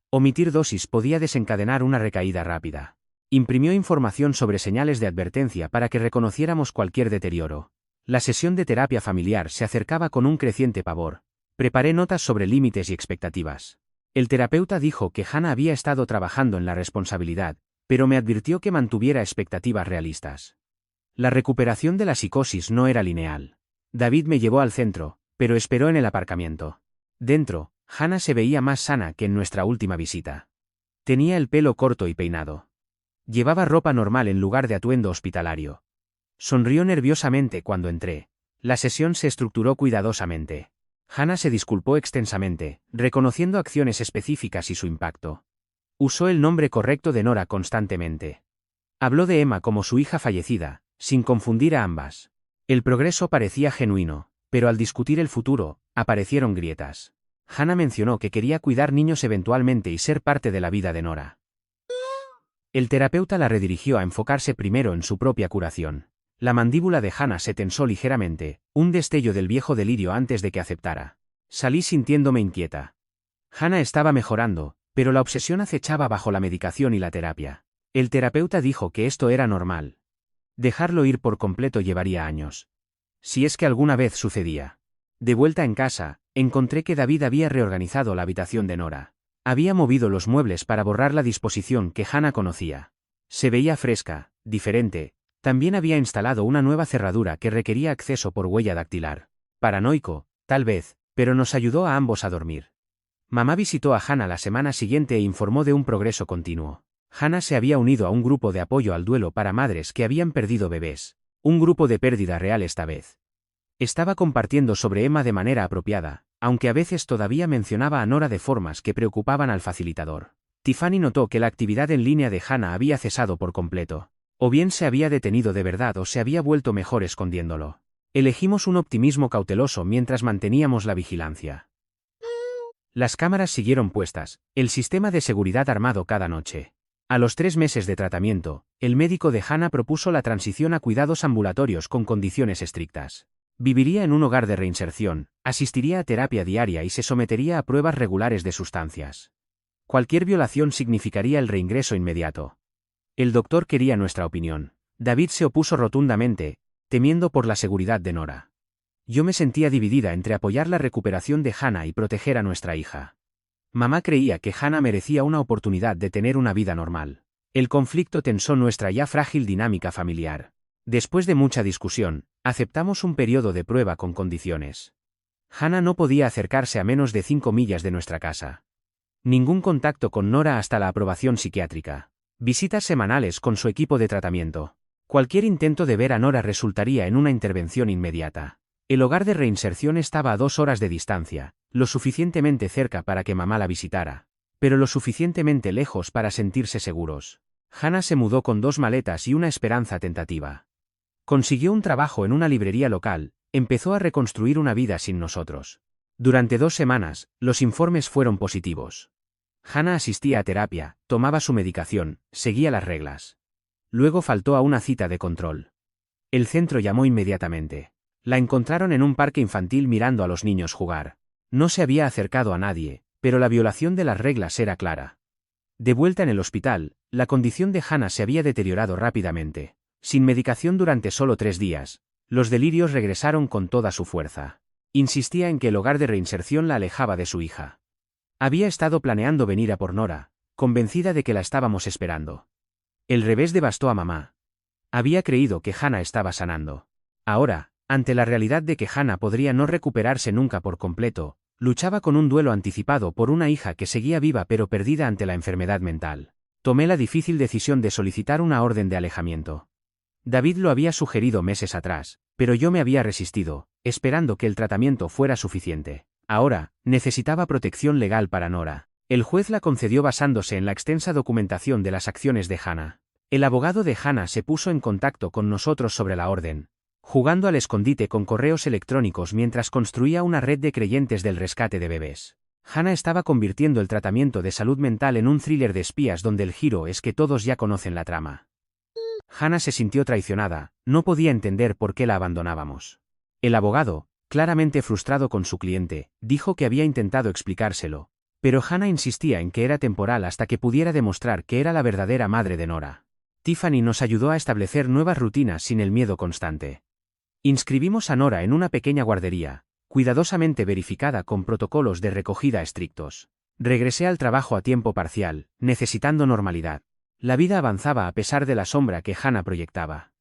Omitir dosis podía desencadenar una recaída rápida. Imprimió información sobre señales de advertencia para que reconociéramos cualquier deterioro. La sesión de terapia familiar se acercaba con un creciente pavor. Preparé notas sobre límites y expectativas. El terapeuta dijo que Hannah había estado trabajando en la responsabilidad, pero me advirtió que mantuviera expectativas realistas. La recuperación de la psicosis no era lineal. David me llevó al centro, pero esperó en el aparcamiento. Dentro, Hannah se veía más sana que en nuestra última visita. Tenía el pelo corto y peinado. Llevaba ropa normal en lugar de atuendo hospitalario. Sonrió nerviosamente cuando entré. La sesión se estructuró cuidadosamente. Hannah se disculpó extensamente, reconociendo acciones específicas y su impacto. Usó el nombre correcto de Nora constantemente. Habló de Emma como su hija fallecida, sin confundir a ambas. El progreso parecía genuino, pero al discutir el futuro, aparecieron grietas. Hannah mencionó que quería cuidar niños eventualmente y ser parte de la vida de Nora. El terapeuta la redirigió a enfocarse primero en su propia curación. La mandíbula de Hannah se tensó ligeramente, un destello del viejo delirio antes de que aceptara. Salí sintiéndome inquieta. Hannah estaba mejorando, pero la obsesión acechaba bajo la medicación y la terapia. El terapeuta dijo que esto era normal. Dejarlo ir por completo llevaría años. Si es que alguna vez sucedía. De vuelta en casa, encontré que David había reorganizado la habitación de Nora. Había movido los muebles para borrar la disposición que Hannah conocía. Se veía fresca, diferente. También había instalado una nueva cerradura que requería acceso por huella dactilar. Paranoico, tal vez, pero nos ayudó a ambos a dormir. Mamá visitó a Hannah la semana siguiente e informó de un progreso continuo. Hannah se había unido a un grupo de apoyo al duelo para madres que habían perdido bebés. Un grupo de pérdida real esta vez. Estaba compartiendo sobre Emma de manera apropiada, aunque a veces todavía mencionaba a Nora de formas que preocupaban al facilitador. Tiffany notó que la actividad en línea de Hannah había cesado por completo. O bien se había detenido de verdad o se había vuelto mejor escondiéndolo. Elegimos un optimismo cauteloso mientras manteníamos la vigilancia. Las cámaras siguieron puestas, el sistema de seguridad armado cada noche. A los 3 meses de tratamiento, el médico de Hannah propuso la transición a cuidados ambulatorios con condiciones estrictas. Viviría en un hogar de reinserción, asistiría a terapia diaria y se sometería a pruebas regulares de sustancias. Cualquier violación significaría el reingreso inmediato. El doctor quería nuestra opinión. David se opuso rotundamente, temiendo por la seguridad de Nora. Yo me sentía dividida entre apoyar la recuperación de Hannah y proteger a nuestra hija. Mamá creía que Hannah merecía una oportunidad de tener una vida normal. El conflicto tensó nuestra ya frágil dinámica familiar. Después de mucha discusión, aceptamos un periodo de prueba con condiciones. Hannah no podía acercarse a menos de 5 millas de nuestra casa. Ningún contacto con Nora hasta la aprobación psiquiátrica. Visitas semanales con su equipo de tratamiento. Cualquier intento de ver a Nora resultaría en una intervención inmediata. El hogar de reinserción estaba a 2 horas de distancia, lo suficientemente cerca para que mamá la visitara, pero lo suficientemente lejos para sentirse seguros. Hannah se mudó con 2 maletas y una esperanza tentativa. Consiguió un trabajo en una librería local, empezó a reconstruir una vida sin nosotros. Durante 2 semanas, los informes fueron positivos. Hannah asistía a terapia, tomaba su medicación, seguía las reglas. Luego faltó a una cita de control. El centro llamó inmediatamente. La encontraron en un parque infantil mirando a los niños jugar. No se había acercado a nadie, pero la violación de las reglas era clara. De vuelta en el hospital, la condición de Hannah se había deteriorado rápidamente. Sin medicación durante solo 3 días, los delirios regresaron con toda su fuerza. Insistía en que el hogar de reinserción la alejaba de su hija. Había estado planeando venir a por Nora, convencida de que la estábamos esperando. El revés devastó a mamá. Había creído que Hannah estaba sanando. Ahora, ante la realidad de que Hannah podría no recuperarse nunca por completo, luchaba con un duelo anticipado por una hija que seguía viva pero perdida ante la enfermedad mental. Tomé la difícil decisión de solicitar una orden de alejamiento. David lo había sugerido meses atrás, pero yo me había resistido, esperando que el tratamiento fuera suficiente. Ahora, necesitaba protección legal para Nora. El juez la concedió basándose en la extensa documentación de las acciones de Hannah. El abogado de Hannah se puso en contacto con nosotros sobre la orden, jugando al escondite con correos electrónicos mientras construía una red de creyentes del rescate de bebés. Hannah estaba convirtiendo el tratamiento de salud mental en un thriller de espías donde el giro es que todos ya conocen la trama. Hannah se sintió traicionada, no podía entender por qué la abandonábamos. El abogado, claramente frustrado con su cliente, dijo que había intentado explicárselo, pero Hannah insistía en que era temporal hasta que pudiera demostrar que era la verdadera madre de Nora. Tiffany nos ayudó a establecer nuevas rutinas sin el miedo constante. Inscribimos a Nora en una pequeña guardería, cuidadosamente verificada con protocolos de recogida estrictos. Regresé al trabajo a tiempo parcial, necesitando normalidad. La vida avanzaba a pesar de la sombra que Hannah proyectaba.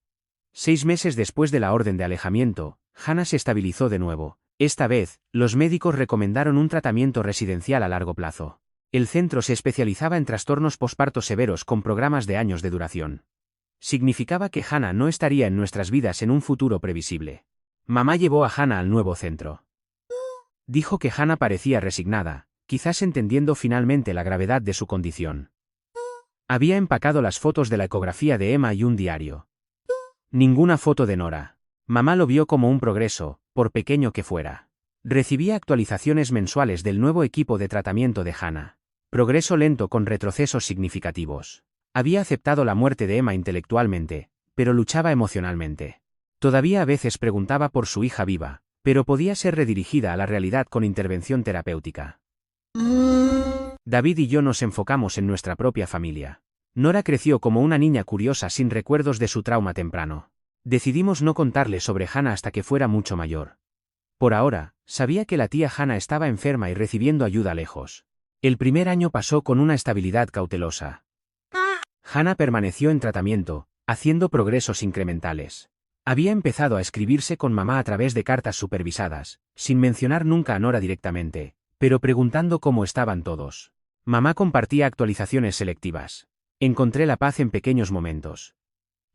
6 meses después de la orden de alejamiento, Hannah se estabilizó de nuevo. Esta vez, los médicos recomendaron un tratamiento residencial a largo plazo. El centro se especializaba en trastornos posparto severos con programas de años de duración. Significaba que Hannah no estaría en nuestras vidas en un futuro previsible. Mamá llevó a Hannah al nuevo centro. Dijo que Hannah parecía resignada, quizás entendiendo finalmente la gravedad de su condición. Había empacado las fotos de la ecografía de Emma y un diario. Ninguna foto de Nora. Mamá lo vio como un progreso, por pequeño que fuera. Recibía actualizaciones mensuales del nuevo equipo de tratamiento de Hannah. Progreso lento con retrocesos significativos. Había aceptado la muerte de Emma intelectualmente, pero luchaba emocionalmente. Todavía a veces preguntaba por su hija viva, pero podía ser redirigida a la realidad con intervención terapéutica. David y yo nos enfocamos en nuestra propia familia. Nora creció como una niña curiosa sin recuerdos de su trauma temprano. Decidimos no contarle sobre Hannah hasta que fuera mucho mayor. Por ahora, sabía que la tía Hannah estaba enferma y recibiendo ayuda lejos. El primer año pasó con una estabilidad cautelosa. Hannah permaneció en tratamiento, haciendo progresos incrementales. Había empezado a escribirse con mamá a través de cartas supervisadas, sin mencionar nunca a Nora directamente, pero preguntando cómo estaban todos. Mamá compartía actualizaciones selectivas. Encontré la paz en pequeños momentos.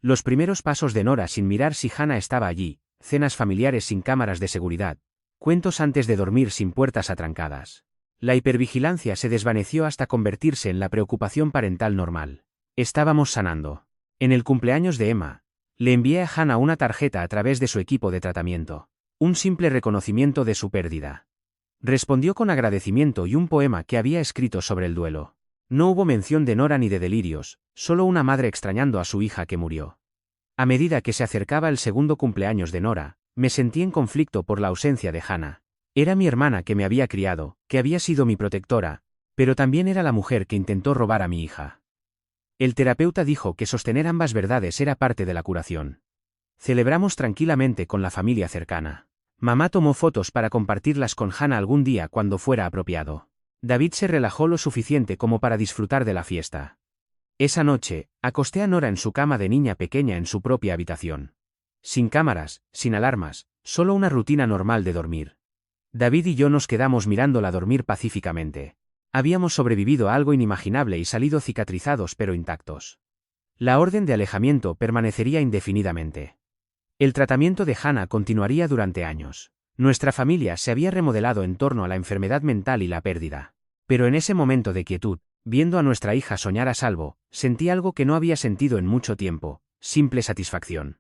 Los primeros pasos de Nora sin mirar si Hannah estaba allí, cenas familiares sin cámaras de seguridad, cuentos antes de dormir sin puertas atrancadas. La hipervigilancia se desvaneció hasta convertirse en la preocupación parental normal. Estábamos sanando. En el cumpleaños de Emma, le envié a Hannah una tarjeta a través de su equipo de tratamiento. Un simple reconocimiento de su pérdida. Respondió con agradecimiento y un poema que había escrito sobre el duelo. No hubo mención de Nora ni de delirios, solo una madre extrañando a su hija que murió. A medida que se acercaba el segundo cumpleaños de Nora, me sentí en conflicto por la ausencia de Hannah. Era mi hermana que me había criado, que había sido mi protectora, pero también era la mujer que intentó robar a mi hija. El terapeuta dijo que sostener ambas verdades era parte de la curación. Celebramos tranquilamente con la familia cercana. Mamá tomó fotos para compartirlas con Hannah algún día cuando fuera apropiado. David se relajó lo suficiente como para disfrutar de la fiesta. Esa noche, acosté a Nora en su cama de niña pequeña en su propia habitación. Sin cámaras, sin alarmas, solo una rutina normal de dormir. David y yo nos quedamos mirándola dormir pacíficamente. Habíamos sobrevivido a algo inimaginable y salido cicatrizados pero intactos. La orden de alejamiento permanecería indefinidamente. El tratamiento de Hannah continuaría durante años. Nuestra familia se había remodelado en torno a la enfermedad mental y la pérdida. Pero en ese momento de quietud, viendo a nuestra hija soñar a salvo, sentí algo que no había sentido en mucho tiempo, simple satisfacción.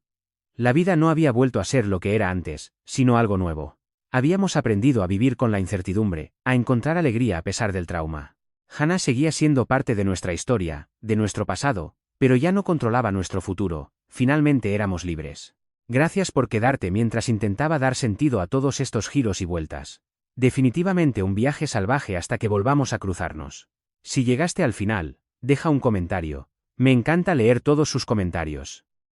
La vida no había vuelto a ser lo que era antes, sino algo nuevo. Habíamos aprendido a vivir con la incertidumbre, a encontrar alegría a pesar del trauma. Hannah seguía siendo parte de nuestra historia, de nuestro pasado, pero ya no controlaba nuestro futuro, finalmente éramos libres. Gracias por quedarte mientras intentaba dar sentido a todos estos giros y vueltas. Definitivamente un viaje salvaje hasta que volvamos a cruzarnos. Si llegaste al final, deja un comentario. Me encanta leer todos sus comentarios.